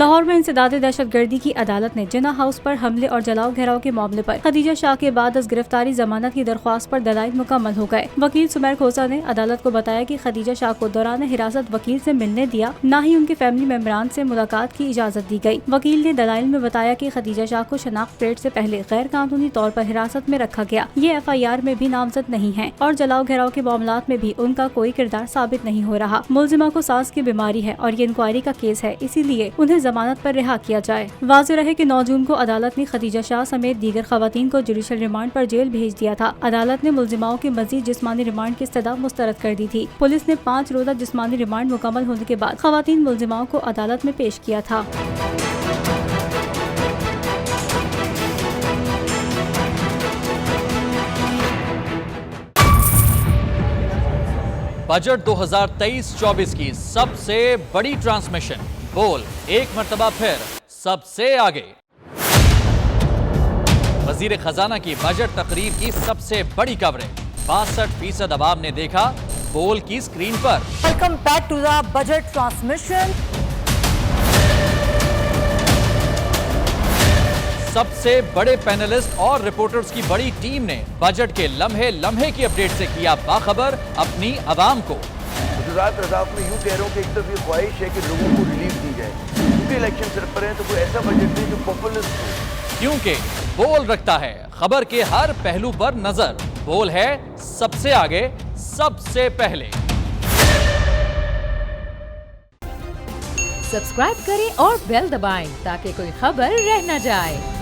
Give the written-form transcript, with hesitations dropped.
लाहौर में इंसदाद दहशतगर्दी की अदालत ने जिन्ना हाउस पर हमले और जलाओ घेराव के मामले पर खदीजा शाह के बाद इस गिरफ्तारी जमानत की दरख्वास्त पर दलाइल मुकम्मल हो गए। वकील सुमेर खोसा ने अदालत को बताया कि खदीजा शाह को दौरान हिरासत वकील से मिलने दिया, न ही उनके फैमिली मेंबरान से मुलाकात की इजाजत दी गई। वकील ने दलाइल में बताया कि खदीजा शाह को शनाख्त परेड से पहले गैर कानूनी तौर पर हिरासत में रखा गया। ये FIR में भी नामजद नहीं है और जलाओ घेराव के मामलात में भी उनका कोई किरदार साबित नहीं हो रहा। मुलजिमा को सांस की बीमारी है और ये इंक्वायरी का केस है, इसीलिए उन्हें जमानत पर रिहा किया जाए। वाज़ेह रहे कि 9 जून को अदालत ने खदीजा शाह समेत दीगर खवातीन को जुडिशल रिमांड पर जेल भेज दिया था। अदालत ने मुलजिमाओं की मजीद जिस्मानी रिमांड की इस्तदा मुस्तरद कर दी थी। पुलिस ने 5 रोजा जिस्मानी रिमांड मुकम्मल होने के बाद खवातीन मुलजिमाओं को अदालत में पेश किया था। बजट 2023-24 की सबसे बड़ी ट्रांसमिशन बोल एक मर्तबा फिर सबसे आगे। वजीर खजाना की बजट तकरीर की सबसे बड़ी कवरेज 62% अवाम ने देखा बोल की स्क्रीन पर। Welcome back to the budget transmission. सबसे बड़े पैनलिस्ट और रिपोर्टर्स की बड़ी टीम ने बजट के लम्हे लम्हे की अपडेट से किया बाखबर अपनी आवाम को। गुजरात रज़ाक में यूं कह रहा हूं कि एक तरफ ये ख्वाहिश है कि लोगों को रिलीफ दी जाए, क्योंकि इलेक्शन सिर पर है, तो कोई ऐसा बजट दे जो पॉपुलिस्ट हो। क्योंकि बोल रखता है खबर के हर पहलू पर नजर। बोल है सबसे आगे सबसे पहले। सब्सक्राइब करें और बेल दबाएं ताकि कोई खबर रह न जाए।